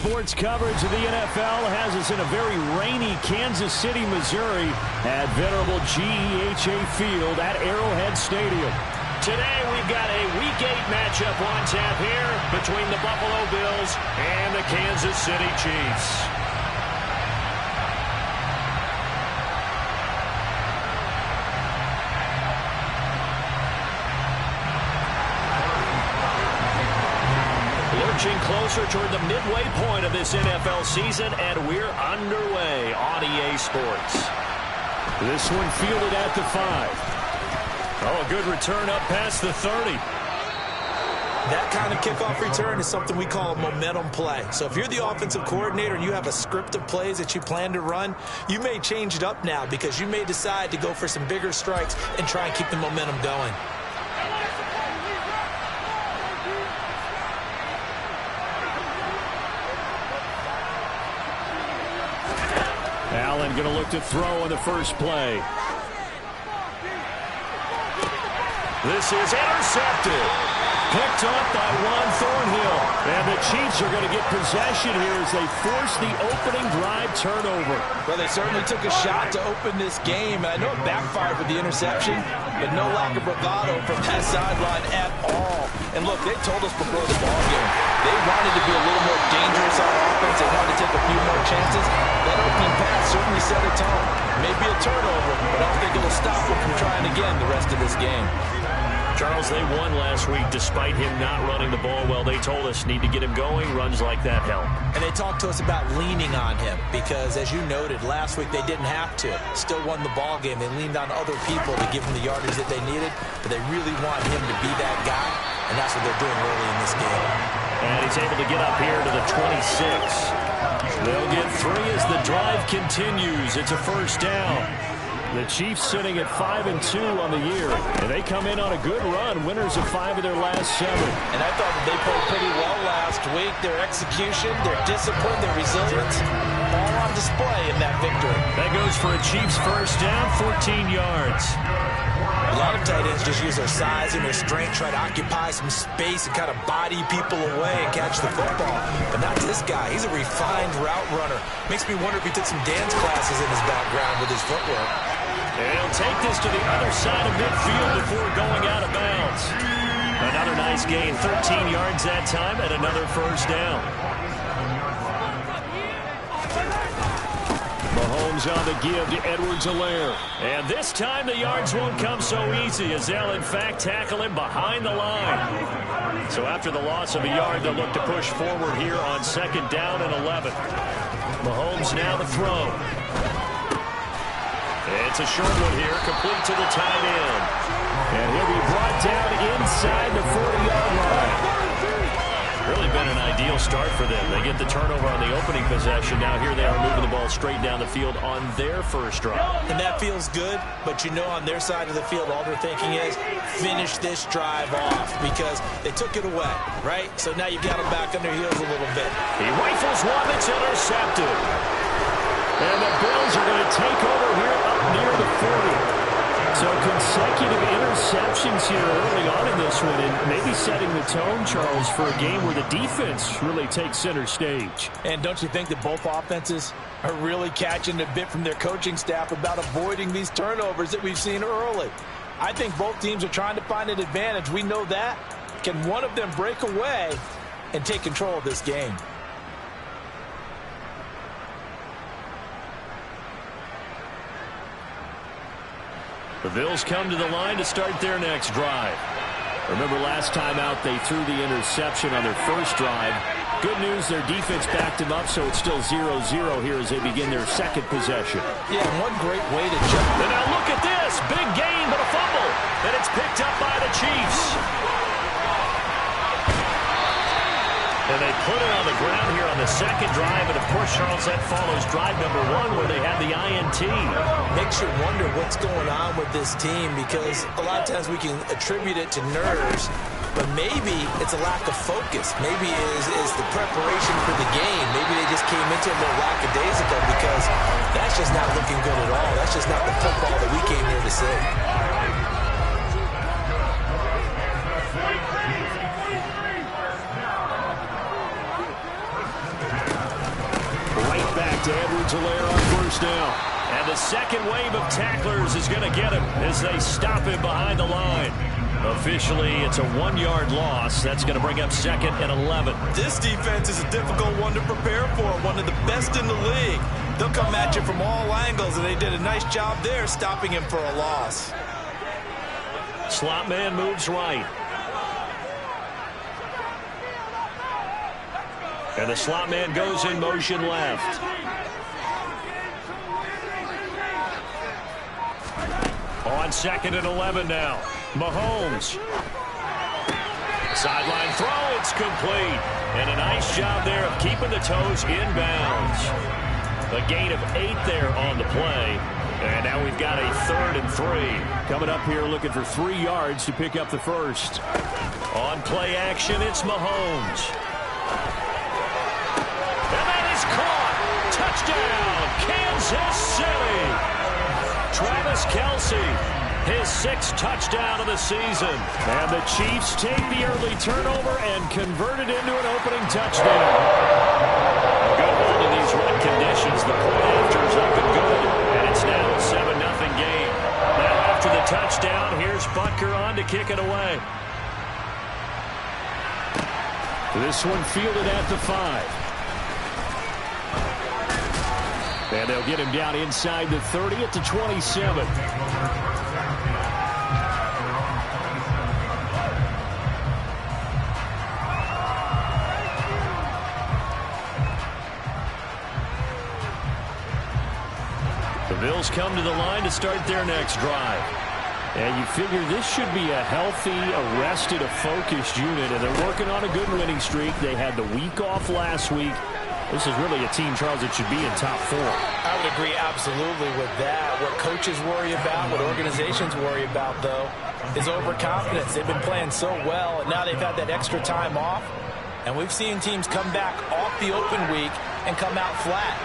Sports coverage of the NFL has us in a very rainy Kansas City, Missouri at venerable GEHA Field at Arrowhead Stadium. Today we've got a Week 8 matchup on tap here between the Buffalo Bills and the Kansas City Chiefs. Lurching closer toward the midway point of this NFL season, and we're underway on EA Sports. This one fielded at the 5. Oh, a good return up past the 30. That kind of kickoff return is something we call a momentum play. So if you're the offensive coordinator and you have a script of plays that you plan to run, you may change it up now because you may decide to go for some bigger strikes and try and keep the momentum going. Allen going to look to throw on the first play. This is intercepted. Picked up by Juan Thornhill. And the Chiefs are going to get possession here as they force the opening drive turnover. Well, they certainly took a shot to open this game. I know it backfired with the interception, but no lack of bravado from that sideline at all. And look, they told us before the ball game, they wanted to be a little more dangerous on offense. They wanted to take a few more chances. That opening pass certainly set a tone. Maybe a turnover, but I don't think it'll stop them from trying again the rest of this game. Charles, they won last week despite him not running the ball well. They told us need to get him going. Runs like that help. And they talked to us about leaning on him because, as you noted, last week they didn't have to. Still won the ball game. They leaned on other people to give him the yardage that they needed, but they really want him to be that guy, and that's what they're doing early in this game. And he's able to get up here to the 26. They'll get 3 as the drive continues. It's a first down. The Chiefs sitting at 5-2 on the year, and they come in on a good run, winners of 5 of their last 7. And I thought that they played pretty well last week. Their execution, their discipline, their resilience, all on display in that victory. That goes for a Chiefs first down, 14 yards. A lot of tight ends just use their size and their strength, try to occupy some space and kind of body people away and catch the football. But not this guy. He's a refined route runner. Makes me wonder if he took some dance classes in his background with his footwork. And he'll take this to the other side of midfield before going out of bounds. Another nice gain, 13 yards that time, and another first down. Mahomes on the give to Edwards-Helaire. And this time the yards won't come so easy as they'll, in fact, tackle him behind the line. So after the loss of a yard, they'll look to push forward here on second down and 11. Mahomes now to throw. It's a short one here, complete to the tight end. And he'll be brought down inside the 40-yard line. Really been an ideal start for them. They get the turnover on the opening possession. Now here they are moving the ball straight down the field on their first drive. And that feels good, but you know on their side of the field, all they're thinking is finish this drive off because they took it away, right? So now you've got them back on their heels a little bit. He rifles one that's intercepted. And the Bills are going to take over here up near the 40. So consecutive interceptions here early on in this one, and maybe setting the tone, Charles, for a game where the defense really takes center stage. And don't you think that both offenses are really catching a bit from their coaching staff about avoiding these turnovers that we've seen early? I think both teams are trying to find an advantage. We know that. Can one of them break away and take control of this game? The Bills come to the line to start their next drive. Remember last time out they threw the interception on their first drive. Good news, their defense backed them up, so it's still 0-0 here as they begin their second possession. Yeah, one great way to jump. And now look at this. Big gain, but a fumble. And it's picked up by the Chiefs. And they put it on the ground here on the second drive. And, of course, Charles, that follows drive number 1 where they had the INT. Makes you wonder what's going on with this team because a lot of times we can attribute it to nerves, but maybe it's a lack of focus. Maybe is the preparation for the game. Maybe they just came into it a little lackadaisical because that's just not looking good at all. That's just not the football that we came here to see. back to Edwards-Helaire on first down. And the second wave of tacklers is going to get him as they stop him behind the line. Officially, it's a 1-yard loss. That's going to bring up second and 11. This defense is a difficult one to prepare for, one of the best in the league. They'll come at you from all angles, and they did a nice job there stopping him for a loss. Slot man moves right. And the slot man goes in motion left. On second and 11 now. Mahomes. Sideline throw, it's complete. And a nice job there of keeping the toes in bounds. A gain of 8 there on the play. And now we've got a 3rd and 3. Coming up here looking for 3 yards to pick up the first. On play action, it's Mahomes. And that is caught. Touchdown, Kansas City. Travis Kelce, his 6th touchdown of the season. And the Chiefs take the early turnover and convert it into an opening touchdown. Good hold in these wet conditions. The point after is up and good. And it's now a 7-0 game. Now after the touchdown, here's Butker on to kick it away. This one fielded at the 5. And they'll get him down inside the 30 at the 27. The Bills come to the line to start their next drive. And you figure this should be a healthy, arrested, a focused unit. And they're working on a good winning streak. They had the week off last week. This is really a team, Charles, that should be in top 4. I would agree absolutely with that. What coaches worry about, what organizations worry about, though, is overconfidence. They've been playing so well, and now they've had that extra time off. And we've seen teams come back off the open week and come out flat.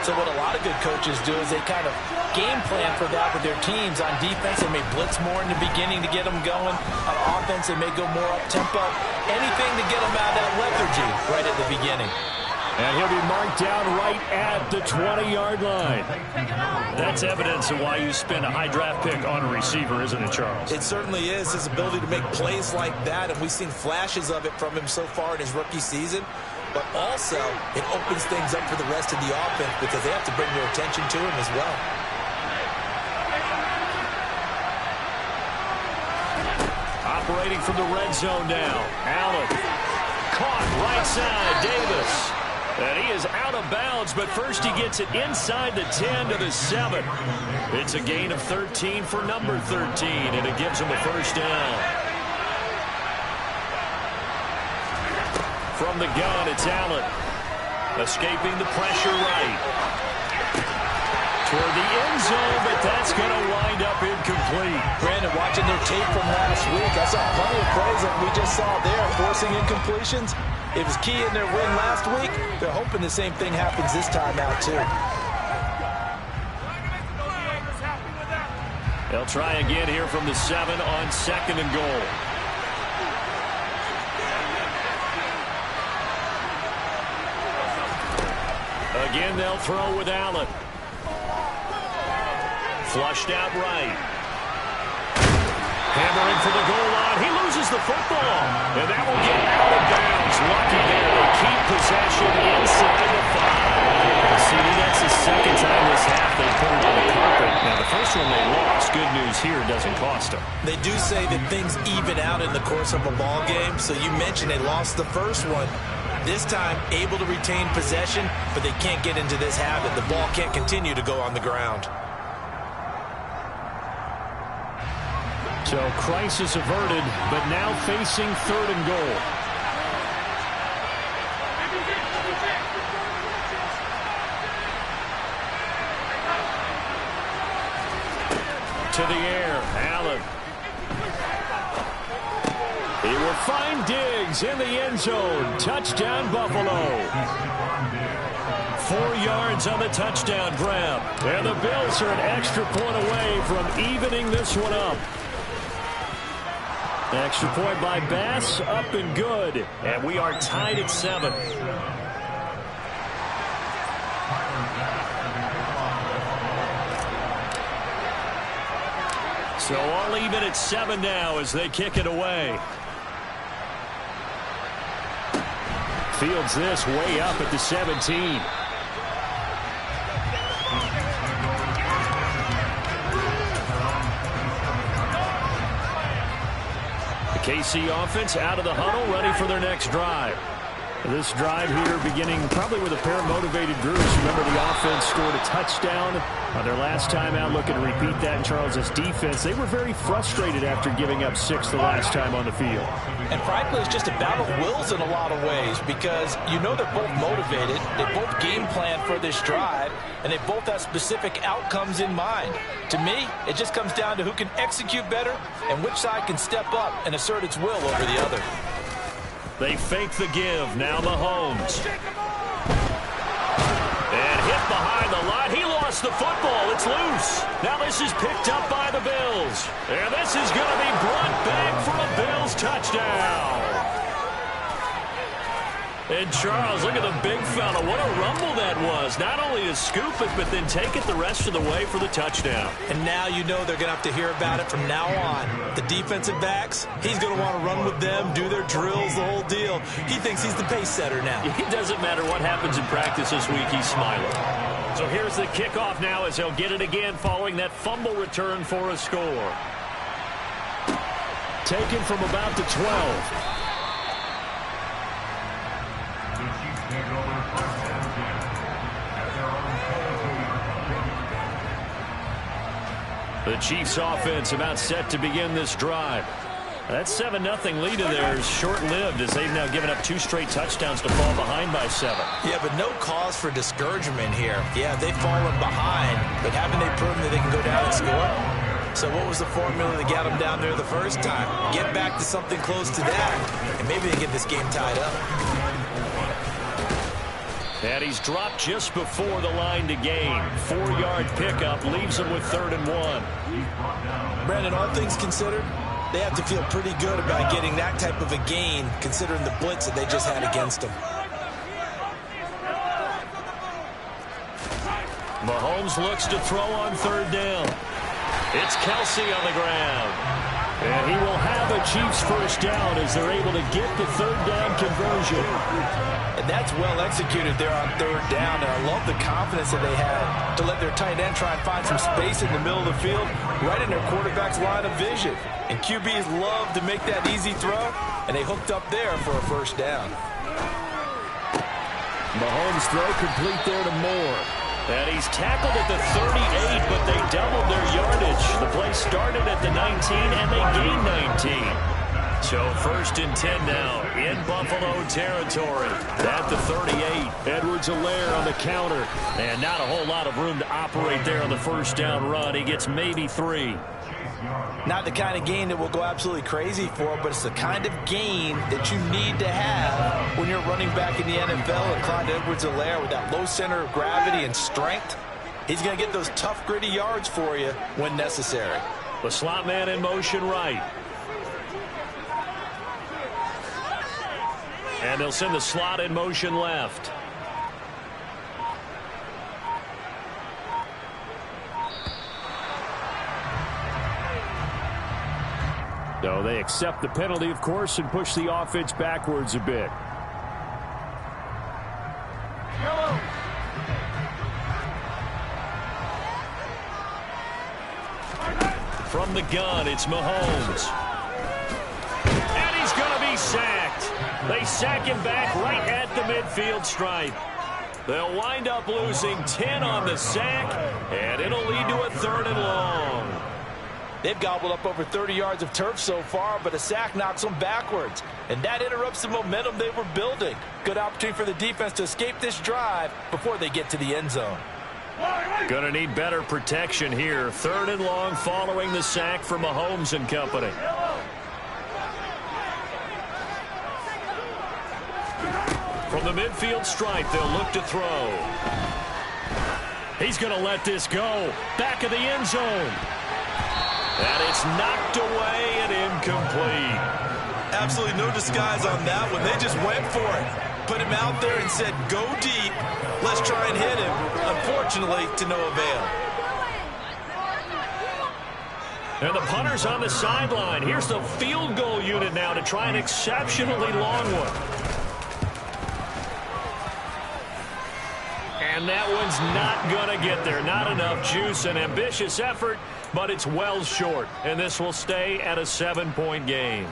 So what a lot of good coaches do is they kind of game plan for that with their teams. On defense, they may blitz more in the beginning to get them going. On offense, they may go more up-tempo. Anything to get them out of that lethargy right at the beginning. And he'll be marked down right at the 20-yard line. That's evidence of why you spend a high draft pick on a receiver, isn't it, Charles? It certainly is. His ability to make plays like that, and we've seen flashes of it from him so far in his rookie season. But also, it opens things up for the rest of the offense because they have to bring their attention to him as well. Operating from the red zone now. Allen. Caught right side. Davis. And he is out of bounds, but first he gets it inside the 10 to the 7. It's a gain of 13 for number 13, and it gives him a first down. From the gun, it's Allen. Escaping the pressure right. Toward the end zone, but that's going to wind up incomplete. Brandon, watching their tape from last week, I saw plenty of plays that we just saw there, forcing incompletions. It was key in their win last week. They're hoping the same thing happens this time out, too. They'll try again here from the 7 on 2nd and goal. Again, they'll throw with Allen. Flushed out right. Hammering for the goal line. He loses the football. And that will get out of bounds. Lucky there. They keep possession inside the 5. See, that's the second time this half they put it on the carpet. Now, the first one they lost. Good news here, it doesn't cost them. They do say that things even out in the course of a ball game. So you mentioned they lost the first one. This time, able to retain possession, but they can't get into this habit. The ball can't continue to go on the ground. So crisis averted, but now facing 3rd and goal. To the air, Allen. He will find Diggs in the end zone. Touchdown, Buffalo. 4 yards on the touchdown grab. And the Bills are an extra point away from evening this one up. Extra point by Bass, up and good. And we are tied at 7. So all even at 7 now as they kick it away. Fields this way up at the 17. The KC offense out of the huddle, ready for their next drive. This drive here beginning probably with a pair of motivated Bruce. Remember, the offense scored a touchdown on their last time out, looking to repeat that in Charles's defense. They were very frustrated after giving up 6 the last time on the field. And frankly, it's just a battle of wills in a lot of ways because you know they're both motivated. They both game plan for this drive, and they both have specific outcomes in mind. To me, it just comes down to who can execute better and which side can step up and assert its will over the other. They fake the give. Now Mahomes. And hit behind the line. He lost the football. It's loose. Now this is picked up by the Bills. And this is going to be brought back for a Bills touchdown. And Charles, look at the big fella. What a rumble that was. Not only to scoop it, but then take it the rest of the way for the touchdown. And now you know they're going to have to hear about it from now on. The defensive backs, he's going to want to run with them, do their drills, the whole deal. He thinks he's the pace setter now. It doesn't matter what happens in practice this week, he's smiling. So here's the kickoff now as he'll get it again following that fumble return for a score. Taken from about the 12. The Chiefs offense about set to begin this drive. That 7-0 lead of theirs short-lived as they've now given up 2 straight touchdowns to fall behind by 7. Yeah, but no cause for discouragement here. Yeah, they've fallen behind, but haven't they proven that they can go down and score? So what was the formula that got them down there the first time? Get back to something close to that, and maybe they get this game tied up. And he's dropped just before the line to gain. 4-yard pickup leaves him with 3rd and 1. Brandon, all things considered, they have to feel pretty good about getting that type of a gain considering the blitz that they just had against them. Mahomes looks to throw on 3rd down. It's Kelsey on the ground. And he will have a Chiefs first down as they're able to get the 3rd down conversion. And that's well executed there on 3rd down. And I love the confidence that they had to let their tight end try and find some space in the middle of the field, right in their quarterback's line of vision. And QBs love to make that easy throw, and they hooked up there for a first down. Mahomes' throw complete there to Moore. And he's tackled at the 38, but they doubled their yardage. The play started at the 19, and they gained 19. So 1st and 10 now in Buffalo territory. At the 38, Edwards-Helaire on the counter. And not a whole lot of room to operate there on the first down run. He gets maybe 3. Not the kind of gain that will go absolutely crazy for, but it's the kind of gain that you need to have when you're running back in the NFL. And Clyde Edwards-Helaire with that low center of gravity and strength, he's going to get those tough, gritty yards for you when necessary. The slot man in motion right. And they'll send the slot in motion left. So they accept the penalty, of course, and push the offense backwards a bit. From the gun, it's Mahomes. And he's going to be sacked. They sack him back right at the midfield stripe. They'll wind up losing 10 on the sack, and it'll lead to a 3rd and long. They've gobbled up over 30 yards of turf so far, but a sack knocks them backwards. And that interrupts the momentum they were building. Good opportunity for the defense to escape this drive before they get to the end zone. Gonna need better protection here. 3rd and long following the sack for Mahomes and company. From the midfield stripe, they'll look to throw. He's gonna let this go. Back of the end zone. And it's knocked away and incomplete. Absolutely no disguise on that one. They just went for it. Put him out there and said, go deep. Let's try and hit him. Unfortunately, to no avail. And the punter's on the sideline. Here's the field goal unit now to try an exceptionally long one. And that one's not going to get there. Not enough juice. An ambitious effort, but it's well short. And this will stay at a 7-point game.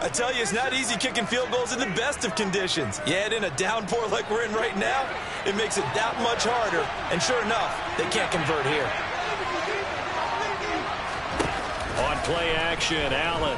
I tell you, it's not easy kicking field goals in the best of conditions. You add in a downpour like we're in right now, it makes it that much harder. And sure enough, they can't convert here. On play action, Allen.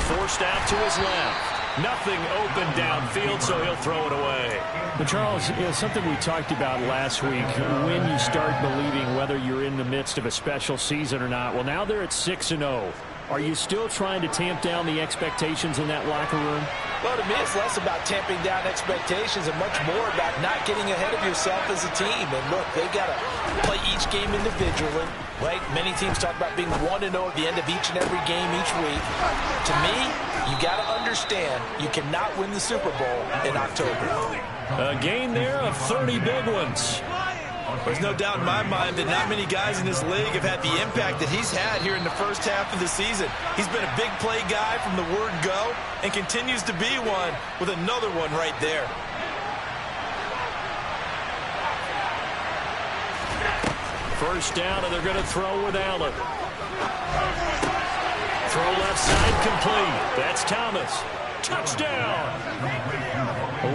Forced out to his left. Nothing open downfield, so he'll throw it away. But Charles, something we talked about last week, when you start believing whether you're in the midst of a special season or not. Well, now they're at 6-0. Are you still trying to tamp down the expectations in that locker room? Well, to me, it's less about tamping down expectations and much more about not getting ahead of yourself as a team. And look, they've got to play each game individually, right? Many teams talk about being 1-0 at the end of each and every game each week. To me, you got to understand you cannot win the Super Bowl in October. A game there of 30 big ones. There's no doubt in my mind that not many guys in this league have had the impact that he's had here in the first half of the season. He's been a big play guy from the word go and continues to be one with another one right there. First down, and they're going to throw with Allen. Throw left side complete. That's Thomas. Touchdown!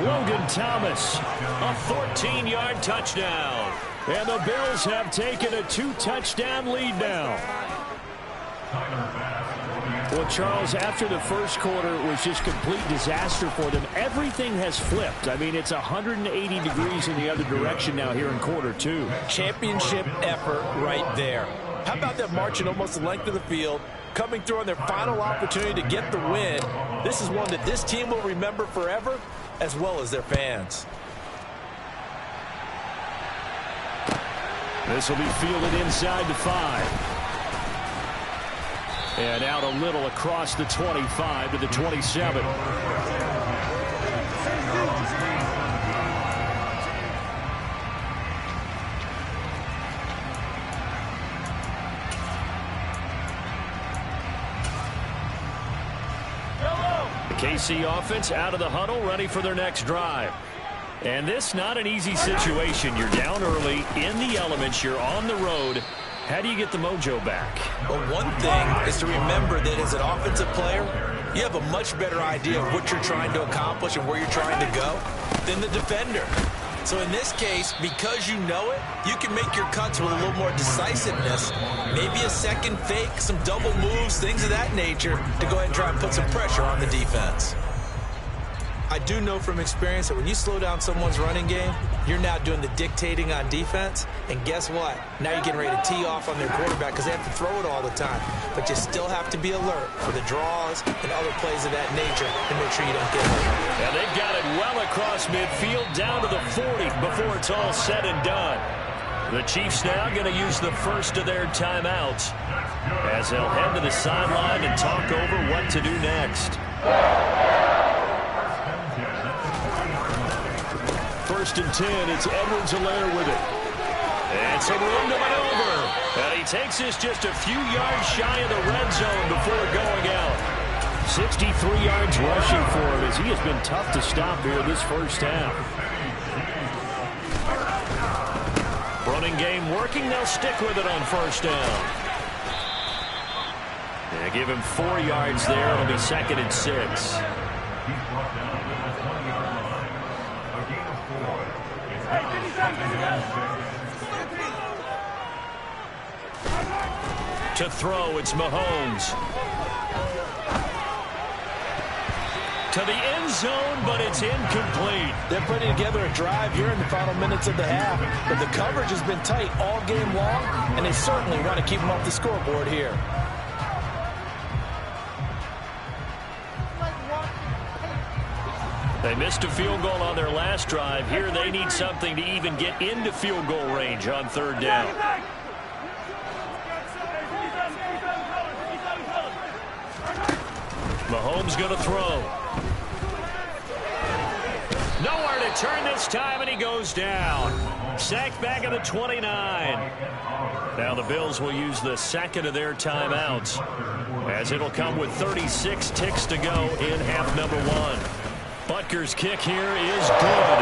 Logan Thomas, a 14-yard touchdown. And the Bills have taken a 2-touchdown lead now. Well, Charles, after the first quarter, it was just complete disaster for them. Everything has flipped. I mean, it's 180 degrees in the other direction now here in quarter two. Championship effort right there. How about that marching almost the length of the field, coming through on their final opportunity to get the win? This is one that this team will remember forever, as well as their fans. This will be fielded inside the 5. And out a little across the 25 to the 27. The KC offense out of the huddle, ready for their next drive. And this not an easy situation. You're down early, in the elements, you're on the road. How do you get the mojo back? Well, one thing is to remember that as an offensive player, you have a much better idea of what you're trying to accomplish and where you're trying to go than the defender. So in this case, because you know it, you can make your cuts with a little more decisiveness, maybe a second fake, some double moves, things of that nature, to go ahead and try and put some pressure on the defense. I do know from experience that when you slow down someone's running game, you're now doing the dictating on defense. And guess what? Now you're getting ready to tee off on their quarterback because they have to throw it all the time. But you still have to be alert for the draws and other plays of that nature to make sure you don't get hurt. And they've got it well across midfield down to the 40 before it's all said and done. The Chiefs now going to use the first of their timeouts as they'll head to the sideline and talk over what to do next. First and 10, it's Edwards-Helaire with it. It's a room to maneuver. And he takes this just a few yards shy of the red zone before going out. 63 yards rushing for him as he has been tough to stop here this first half. Running game working. They'll stick with it on first down. They give him 4 yards there. It'll be 2nd and 6. To throw, it's Mahomes. To the end zone, but it's incomplete. They're putting together a drive here in the final minutes of the half, but the coverage has been tight all game long, and they certainly want to keep them off the scoreboard here. They missed a field goal on their last drive. Here they need something to even get into field goal range on 3rd down. Mahomes going to throw. Nowhere to turn this time, and he goes down. Sacked back at the 29. Now the Bills will use the second of their timeouts, as it'll come with 36 ticks to go in half number one. Butker's kick here is good.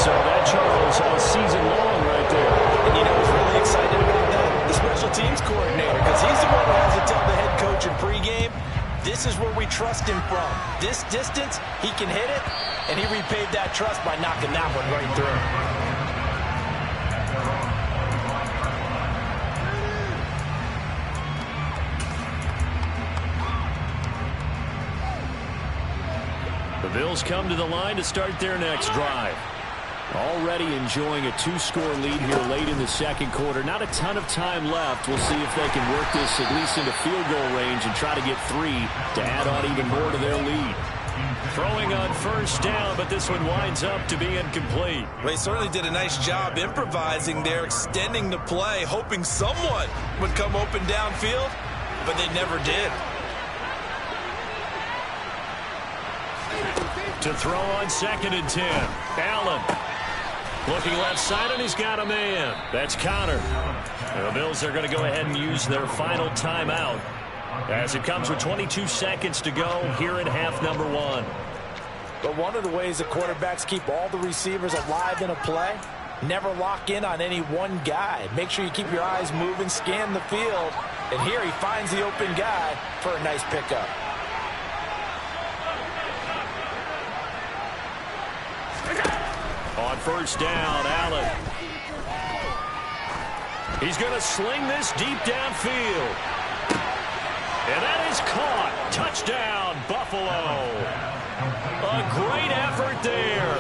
So that, Charles, all season long right there. And you know who's really excited about that? The special teams coordinator, because he's the one who has to tell the head coach in pregame, this is where we trust him from. This distance, he can hit it, and he repaid that trust by knocking that one right through. The Bills come to the line to start their next drive. Already enjoying a two-score lead here late in the second quarter. Not a ton of time left. We'll see if they can work this at least into field goal range and try to get 3 to add on even more to their lead. Throwing on first down, but this one winds up to be incomplete. They certainly did a nice job improvising there, extending the play, hoping someone would come open downfield, but they never did. To throw on 2nd and 10. Allen looking left side, and he's got a man. That's Connor. And the Bills are going to go ahead and use their final timeout, as it comes with 22 seconds to go here in half number one. But one of the ways the quarterbacks keep all the receivers alive in a play, never lock in on any one guy. Make sure you keep your eyes moving, scan the field, and here he finds the open guy for a nice pickup. On first down, Allen. He's going to sling this deep downfield. And that is caught. Touchdown, Buffalo. A great effort there,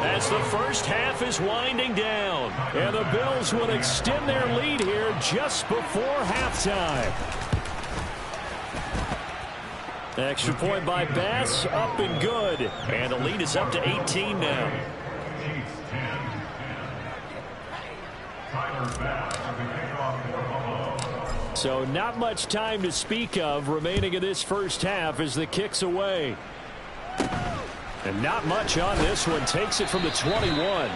as the first half is winding down. And the Bills will extend their lead here just before halftime. Extra point by Bass, up and good. And the lead is up to 18 now. So not much time to speak of remaining in this first half as the kick's away. And not much on this one. Takes it from the 21.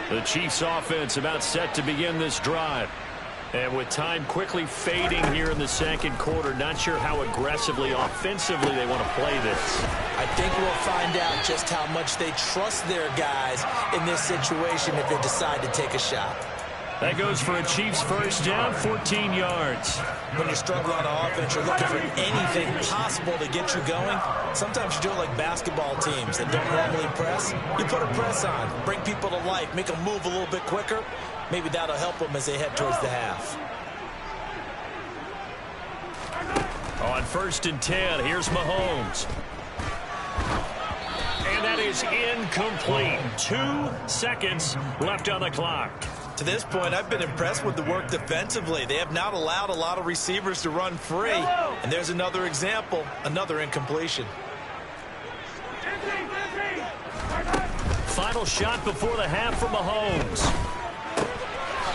The Chiefs offense about set to begin this drive. And with time quickly fading here in the second quarter, not sure how aggressively, offensively they want to play this. I think we'll find out just how much they trust their guys in this situation if they decide to take a shot. That goes for a Chiefs first down, 14 yards. When you struggle on offense, you're looking for anything possible to get you going. Sometimes you do it like basketball teams that don't normally press. You put a press on, bring people to life, make them move a little bit quicker. Maybe that'll help them as they head towards the half. On 1st and 10, here's Mahomes. And that is incomplete. 2 seconds left on the clock. To this point, I've been impressed with the work defensively. They have not allowed a lot of receivers to run free. And there's another example, another incompletion. Final shot before the half for Mahomes.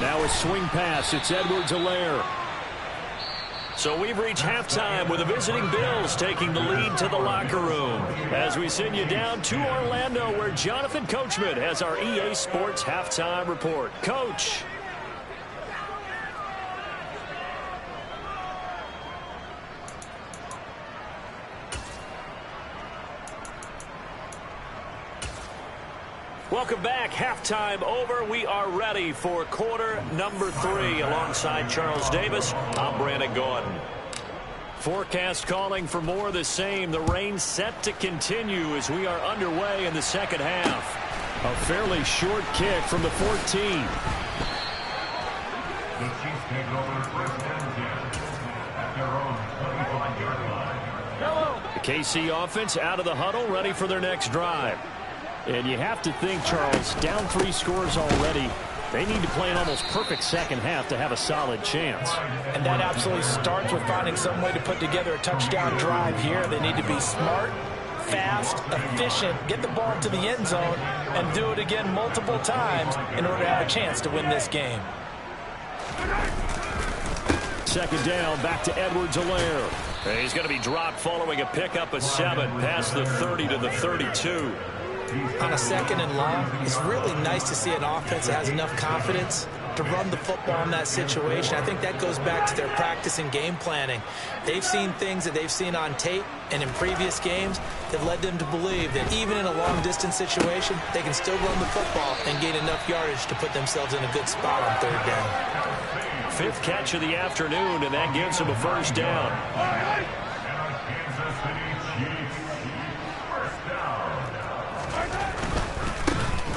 Now a swing pass. It's Edwards-Helaire. So we've reached halftime with the visiting Bills taking the lead to the locker room, as we send you down to Orlando, where Jonathan Coachman has our EA Sports halftime report. Coach. Welcome back. Halftime over. We are ready for quarter number 3. Alongside Charles Davis, I'm Brandon Gordon. Forecast calling for more of the same. The rain set to continue as we are underway in the second half. A fairly short kick from the 14. The Chiefs take over first and 10 at their own 25-yard line. The KC offense out of the huddle, ready for their next drive. And you have to think, Charles, down 3 scores already. They need to play an almost perfect second half to have a solid chance. And that absolutely starts with finding some way to put together a touchdown drive here. They need to be smart, fast, efficient, get the ball to the end zone, and do it again multiple times in order to have a chance to win this game. Second down, back to Edwards-Helaire. He's going to be dropped following a pickup of 7 past the 30 to the 32. On a 2nd and long, it's really nice to see an offense that has enough confidence to run the football in that situation. I think that goes back to their practice and game planning. They've seen things that they've seen on tape and in previous games that led them to believe that even in a long-distance situation, they can still run the football and gain enough yardage to put themselves in a good spot on 3rd down. 5th catch of the afternoon, and that gives them a 1st down.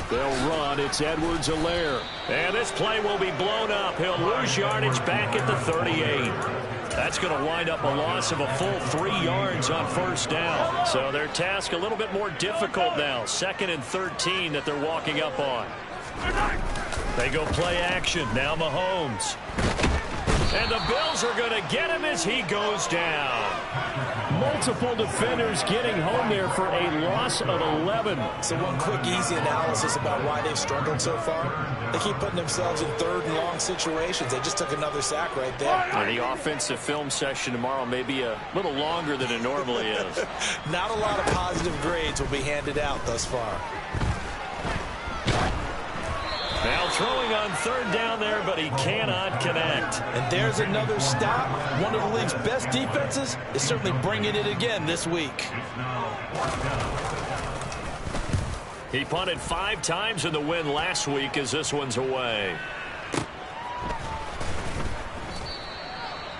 They'll run. It's Edwards-Helaire. And this play will be blown up. He'll lose yardage back at the 38. That's going to wind up a loss of a full 3 yards on 1st down. So their task a little bit more difficult now. 2nd and 13 that they're walking up on. They go play action. Now Mahomes. And the Bills are going to get him as he goes down. Multiple defenders getting home there for a loss of 11. So one quick, easy analysis about why they've struggled so far. They keep putting themselves in 3rd and long situations. They just took another sack right there. And the offensive film session tomorrow may be a little longer than it normally is. Not a lot of positive grades will be handed out thus far. Now throwing on 3rd down there, but he cannot connect. And there's another stop. One of the league's best defenses is certainly bringing it again this week. He punted 5 times in the win last week as this one's away.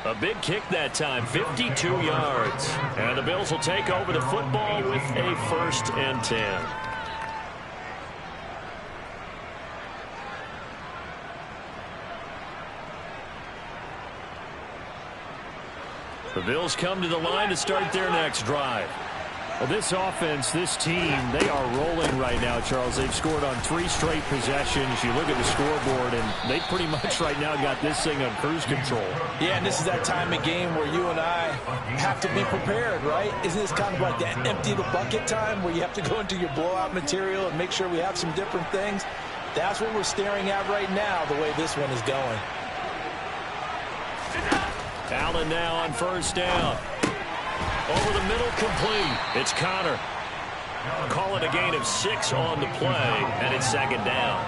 A big kick that time, 52 yards. And the Bills will take over the football with a 1st and 10. The Bills come to the line to start their next drive. Well, this offense, this team, they are rolling right now, Charles. They've scored on 3 straight possessions. You look at the scoreboard, and they pretty much right now got this thing on cruise control. Yeah, and this is that time of game where you and I have to be prepared, right? Isn't this kind of like that empty the bucket time where you have to go into your blowout material and make sure we have some different things? That's what we're staring at right now, the way this one is going. Allen now on 1st down. Over the middle, complete. It's Connor. Call it a gain of 6 on the play, and it's 2nd down.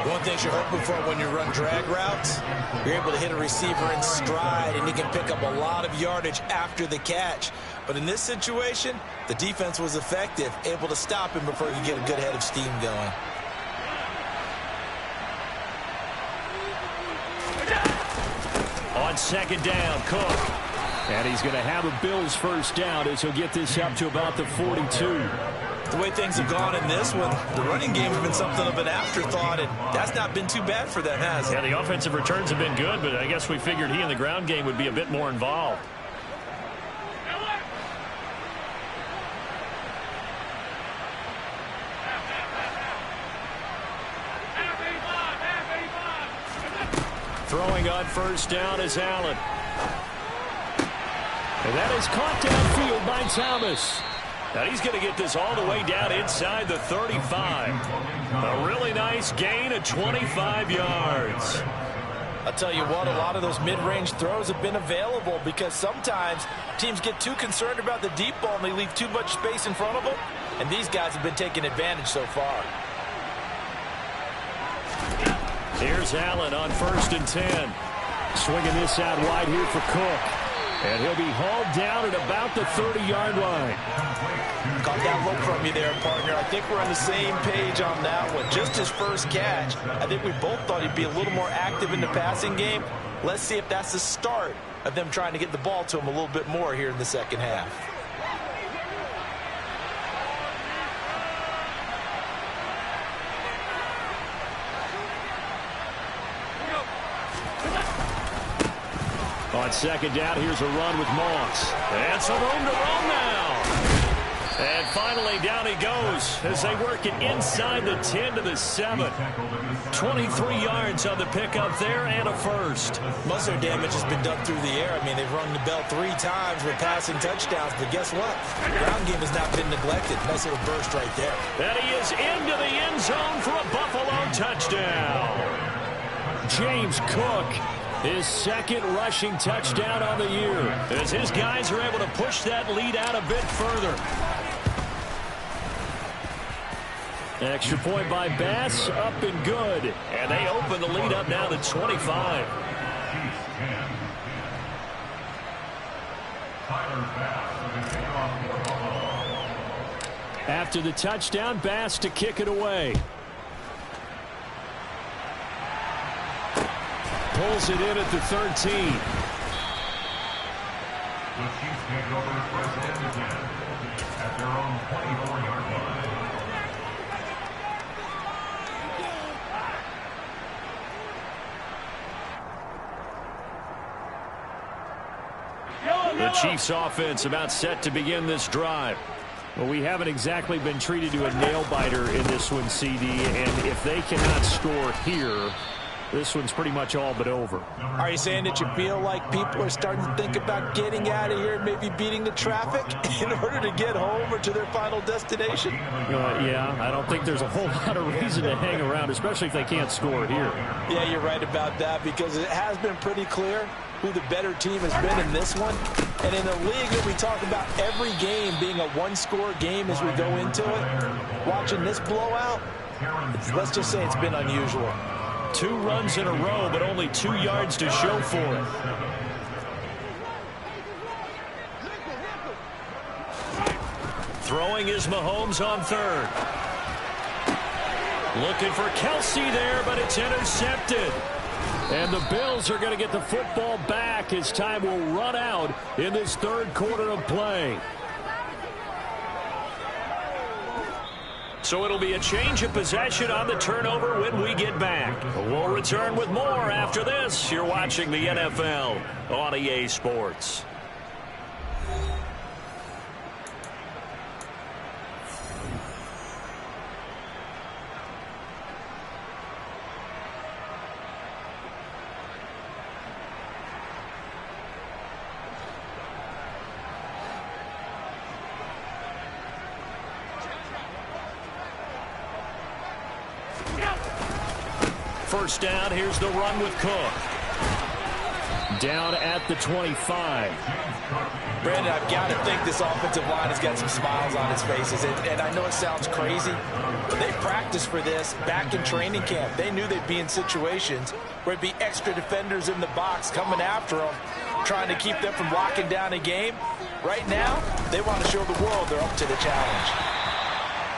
One thing you're hoping for when you run drag routes, you're able to hit a receiver in stride, and he can pick up a lot of yardage after the catch. But in this situation, the defense was effective, able to stop him before he could get a good head of steam going. On 2nd down, Cook. And he's going to have a Bills 1st down as he'll get this up to about the 42. The way things have gone in this one, the running game has been something of an afterthought, and that's not been too bad for them, has it? Yeah, the offensive returns have been good, but I guess we figured he in the ground game would be a bit more involved. Throwing on 1st down is Allen. And that is caught downfield by Thomas. Now he's going to get this all the way down inside the 35. A really nice gain of 25 yards. I'll tell you what, a lot of those mid-range throws have been available because sometimes teams get too concerned about the deep ball and they leave too much space in front of them. And these guys have been taking advantage so far. Here's Allen on 1st and 10. Swinging this out wide here for Cook. And he'll be hauled down at about the 30-yard line. Caught that look from you there, partner. I think we're on the same page on that one. Just his 1st catch. I think we both thought he'd be a little more active in the passing game. Let's see if that's the start of them trying to get the ball to him a little bit more here in the 2nd half. On 2nd down, here's a run with Moss. And some room to roam now. And finally, down he goes as they work it inside the 10 to the 7. 23 yards on the pickup there and a 1st. Most of their damage has been done through the air. I mean, they've rung the bell 3 times with passing touchdowns, but guess what? The ground game has not been neglected. Nice little burst right there. And he is into the end zone for a Buffalo touchdown. James Cook, his 2nd rushing touchdown on the year, as his guys are able to push that lead out a bit further. Extra point by Bass, up and good. And they open the lead up now to 25. After the touchdown, Bass to kick it away. Pulls it in at the 13. The Chiefs take over first and 10 at their own 24-yard line. The Chiefs offense about set to begin this drive. Well, we haven't exactly been treated to a nail-biter in this one, CD, and if they cannot score here, this one's pretty much all but over. Are you saying that you feel like people are starting to think about getting out of here, maybe beating the traffic in order to get home or to their final destination? Yeah, I don't think there's a whole lot of reason to hang around, especially if they can't score here. Yeah, you're right about that, because it has been pretty clear who the better team has been in this one. And in a league that we talk about every game being a one-score game as we go into it, watching this blowout, let's just say it's been unusual. 2 runs in a row, but only 2 yards to show for it. Throwing is Mahomes on third. Looking for Kelsey there, but it's intercepted. And the Bills are going to get the football back as time will run out in this third quarter of play. So it'll be a change of possession on the turnover when we get back. We'll return with more after this. You're watching the NFL on EA Sports. First down, here's the run with Cook. Down at the 25. Brandon, I've got to think this offensive line has got some smiles on its faces. And I know it sounds crazy, but they practiced for this back in training camp. They knew they'd be in situations where it'd be extra defenders in the box coming after them, trying to keep them from locking down a game. Right now, they want to show the world they're up to the challenge.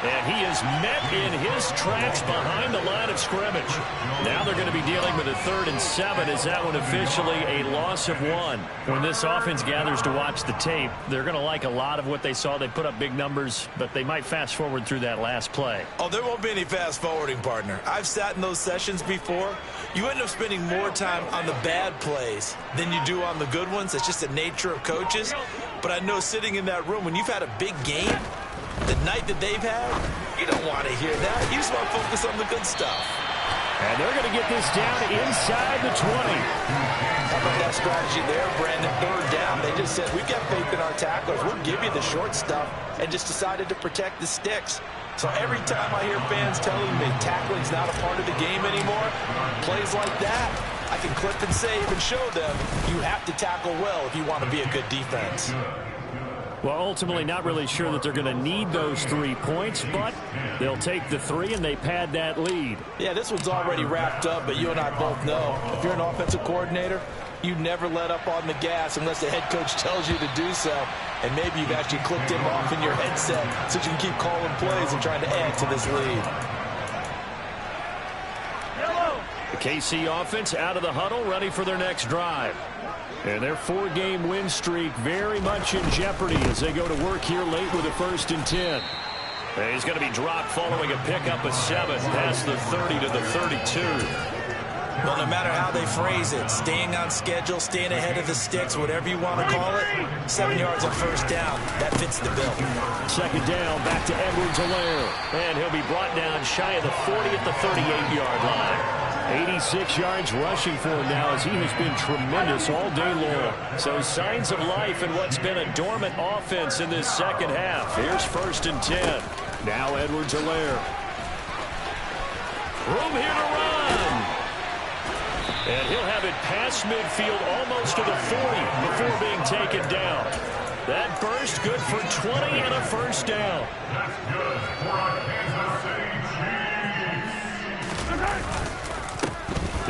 And he is met in his tracks behind the line of scrimmage. Now they're going to be dealing with a 3rd and 7. Is that one officially a loss of 1? When this offense gathers to watch the tape, they're going to like a lot of what they saw. They put up big numbers, but they might fast forward through that last play. Oh, there won't be any fast forwarding, partner. I've sat in those sessions before. You end up spending more time on the bad plays than you do on the good ones. It's just the nature of coaches. But I know sitting in that room, when you've had a big game, the night that they've had, you don't want to hear that. You just want to focus on the good stuff. And they're going to get this down inside the 20. How about that strategy there, Brandon? 3rd down. They just said, we've got faith in our tacklers. We'll give you the short stuff, and just decided to protect the sticks. So every time I hear fans telling me tackling's not a part of the game anymore, plays like that, I can clip and save and show them you have to tackle well if you want to be a good defense. Well, ultimately not really sure that they're going to need those 3 points, but they'll take the 3 and they pad that lead. Yeah, this one's already wrapped up, but you and I both know if you're an offensive coordinator, you never let up on the gas unless the head coach tells you to do so. And maybe you've actually clicked him off in your headset so you can keep calling plays and trying to add to this lead. The KC offense out of the huddle, ready for their next drive. And their 4-game win streak very much in jeopardy as they go to work here late with a 1st and 10. And he's going to be dropped following a pickup of 7 past the 30 to the 32. Well, no matter how they phrase it, staying on schedule, staying ahead of the sticks, whatever you want to call it, 7 yards on 1st down, that fits the bill. 2nd down, back to Edwards-Helaire. And he'll be brought down shy of the 40 at the 38-yard line. 86 yards rushing for him now as he has been tremendous all day long. So signs of life in what's been a dormant offense in this second half. Here's 1st and 10. Now Edwards-Helaire. Room here to run. And he'll have it past midfield almost to the 40 before being taken down. That burst good for 20 and a 1st down. That's good for a Kansas City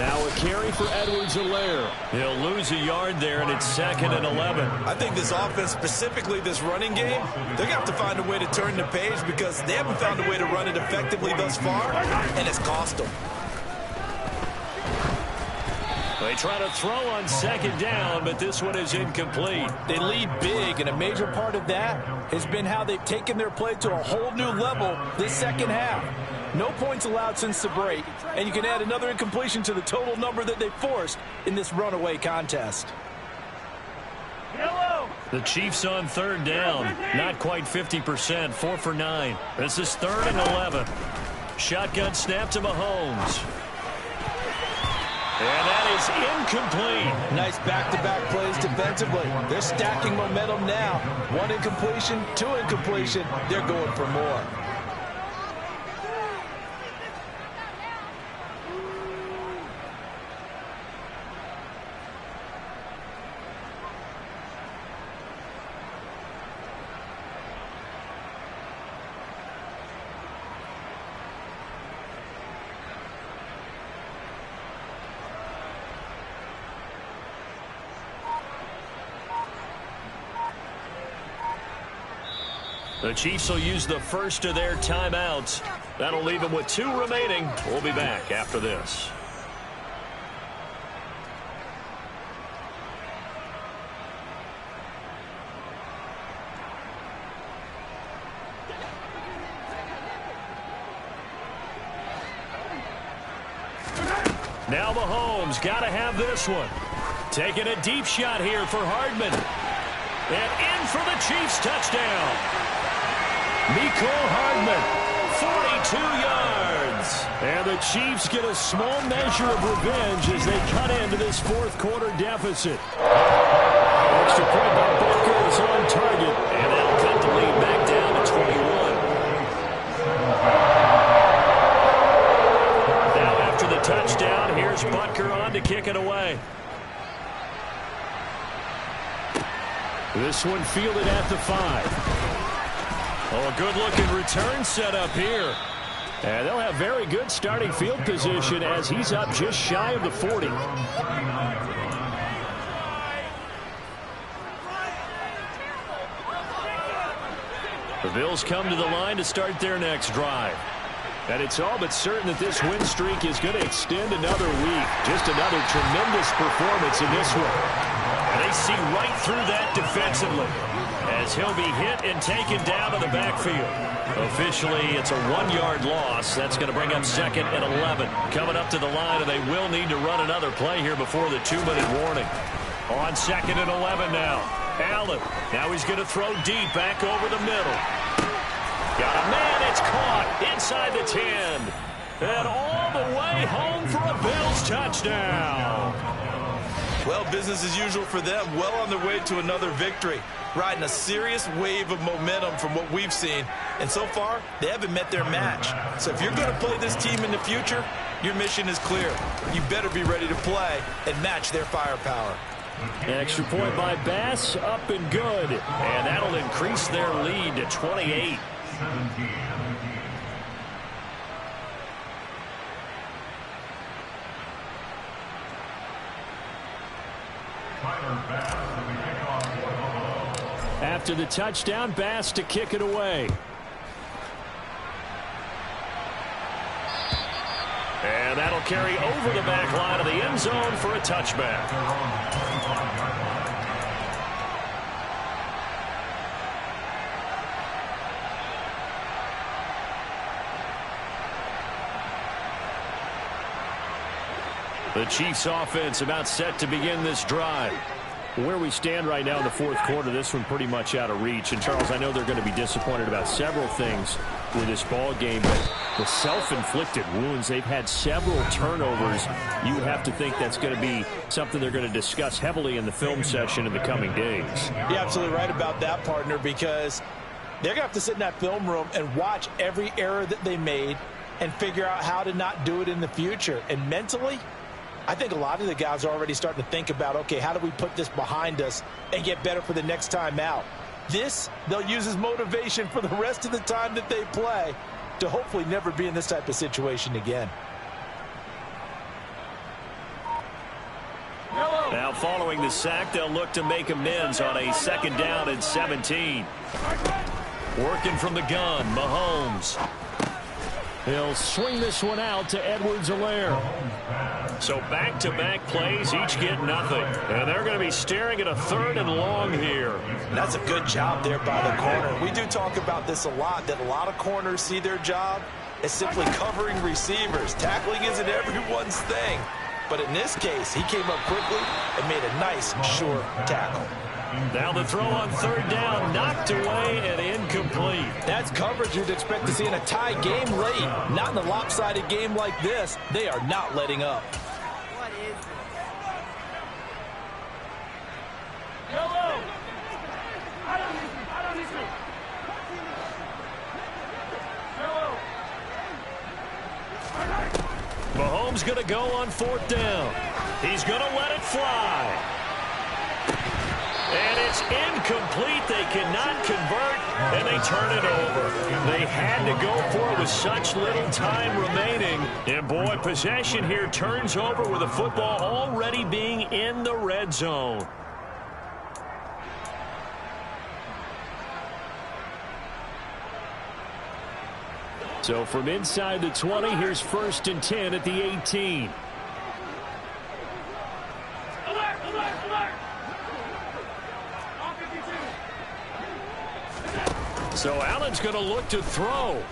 Now a carry for Edwards-Helaire. He'll lose a yard there, and it's 2nd and 11. I think this offense, specifically this running game, they're going to have to find a way to turn the page because they haven't found a way to run it effectively thus far, and it's cost them. They try to throw on 2nd down, but this one is incomplete. They lead big, and a major part of that has been how they've taken their play to a whole new level this second half. No points allowed since the break, and you can add another incompletion to the total number that they forced in this runaway contest. The Chiefs on 3rd down. Not quite 50%, 4 for 9. This is 3rd and 11. Shotgun snap to Mahomes. And that is incomplete. Nice back-to-back plays defensively. They're stacking momentum now. 1 incompletion, 2 incompletion. They're going for more. The Chiefs will use the first of their timeouts. That'll leave them with 2 remaining. We'll be back after this. Now Mahomes got to have this one. Taking a deep shot here for Hardman. And in for the Chiefs touchdown. Mecole Hardman, 42 yards. And the Chiefs get a small measure of revenge as they cut into this 4th quarter deficit. Extra point by Booker is on target. And that'll cut the lead back down to 21. Now after the touchdown, here's Butker on to kick it away. This one fielded at the 5. Oh, a good-looking return set up here. And they'll have very good starting field position as he's up just shy of the 40. The Bills come to the line to start their next drive. And it's all but certain that this win streak is going to extend another week. Just another tremendous performance in this one. And they see right through that defensively as he'll be hit and taken down to the backfield. Officially, it's a 1-yard loss. That's going to bring up 2nd and 11. Coming up to the line, and they will need to run another play here before the 2-minute warning. On 2nd and 11 now. Allen. Now he's going to throw deep back over the middle. Got a man. It's caught inside the 10. And all the way home for a Bills touchdown. Well, business as usual for them. Well on their way to another victory. Riding a serious wave of momentum from what we've seen. And so far, they haven't met their match. So if you're going to play this team in the future, your mission is clear. You better be ready to play and match their firepower. Extra point by Bass, up and good. And that'll increase their lead to 28. 17. Tyler Bass to the kickoff for the Bills. After the touchdown, Bass to kick it away. And that'll carry over the back line of the end zone for a touchback. The Chiefs offense about set to begin this drive. Where we stand right now in the 4th quarter, this one pretty much out of reach. And, Charles, I know they're going to be disappointed about several things with this ball game, but the self-inflicted wounds, they've had several turnovers. You would have to think that's going to be something they're going to discuss heavily in the film session in the coming days. You're absolutely right about that, partner, because they're going to have to sit in that film room and watch every error that they made and figure out how to not do it in the future. And mentally, I think a lot of the guys are already starting to think about, okay, how do we put this behind us and get better for the next time out? This, they'll use as motivation for the rest of the time that they play to hopefully never be in this type of situation again. following the sack, they'll look to make amends on a 2nd down and 17. Working from the gun, Mahomes. He'll swing this one out to Edwards-Helaire. So back-to-back plays, each get nothing. And they're going to be staring at a 3rd and long here. That's a good job there by the corner. We do talk about this a lot, that a lot of corners see their job as simply covering receivers. Tackling isn't everyone's thing. But in this case, he came up quickly and made a nice, short tackle. Now the throw on 3rd down, knocked away and incomplete. That's coverage you'd expect to see in a tie game late. Not in a lopsided game like this. They are not letting up. What is it? Mahomes going to go on 4th down. He's going to let it fly. And it's incomplete. They cannot convert, and they turn it over. They had to go for it with such little time remaining. And, boy, possession here turns over with the football already being in the red zone. So from inside the 20, here's 1st and 10 at the 18. So Allen's going to look to throw.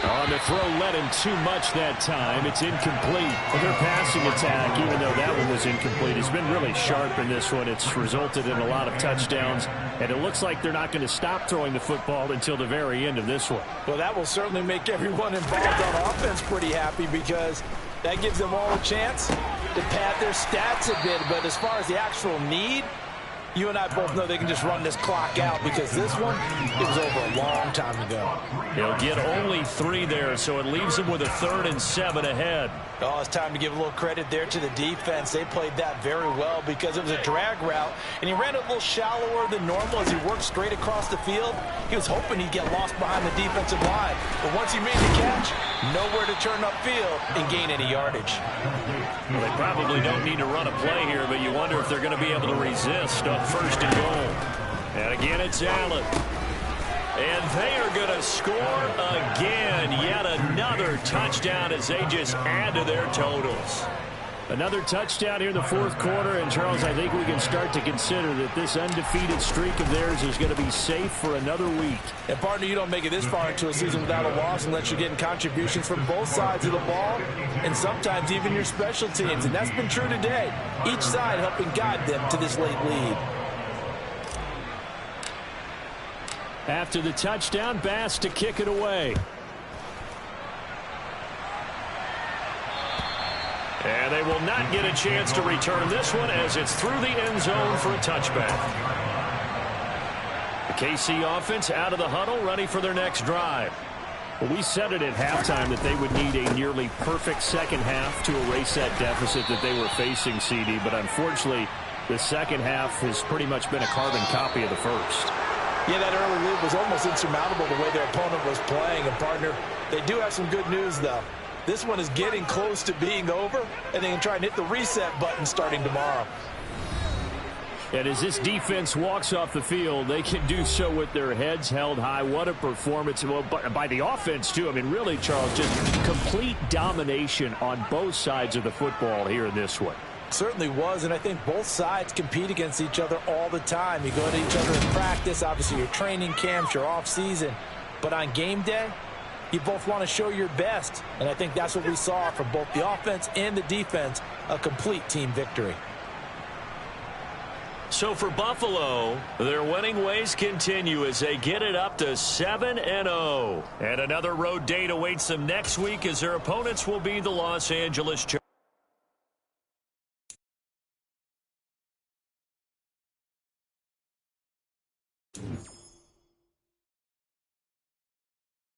On the throw, led him too much that time. It's incomplete. Well, their passing attack, even though that one was incomplete, has been really sharp in this one. It's resulted in a lot of touchdowns, and it looks like they're not going to stop throwing the football until the very end of this one. Well, that will certainly make everyone involved on offense pretty happy, because that gives them all a chance to pad their stats a bit. But as far as the actual need, you and I both know they can just run this clock out, because this one, it was over a long time ago. He'll get only 3 there, so it leaves him with a 3rd and 7 ahead. Oh, it's time to give a little credit there to the defense. They played that very well, because it was a drag route, and he ran a little shallower than normal as he worked straight across the field. He was hoping he'd get lost behind the defensive line, but once he made the catch, nowhere to turn upfield and gain any yardage. Well, they probably don't need to run a play here, but you wonder if they're going to be able to resist on 1st and goal. And again, it's Allen. And they are going to score again. Yet another touchdown as they just add to their totals. Another touchdown here in the 4th quarter. And, Charles, I think we can start to consider that this undefeated streak of theirs is going to be safe for another week. And, partner, you don't make it this far into a season without a loss unless you're getting contributions from both sides of the ball, and sometimes even your special teams. And that's been true today. Each side helping guide them to this late lead. After the touchdown, Bass to kick it away. And they will not get a chance to return this one as it's through the end zone for a touchback. The KC offense out of the huddle, ready for their next drive. Well, we said it at halftime that they would need a nearly perfect second half to erase that deficit that they were facing, CD. But unfortunately, the second half has pretty much been a carbon copy of the first. Yeah, that early lead was almost insurmountable the way their opponent was playing. And, partner, they do have some good news, though. This one is getting close to being over, and they can try and hit the reset button starting tomorrow. And as this defense walks off the field, they can do so with their heads held high. What a performance. Well, by the offense, too. I mean, really, Charles, just complete domination on both sides of the football here in this one. Certainly was, and I think both sides compete against each other all the time. You go to each other in practice, obviously your training camps, your off-season. But on game day, you both want to show your best. And I think that's what we saw from both the offense and the defense, a complete team victory. So for Buffalo, their winning ways continue as they get it up to 7-0. And another road date awaits them next week as their opponents will be the Los Angeles Chargers.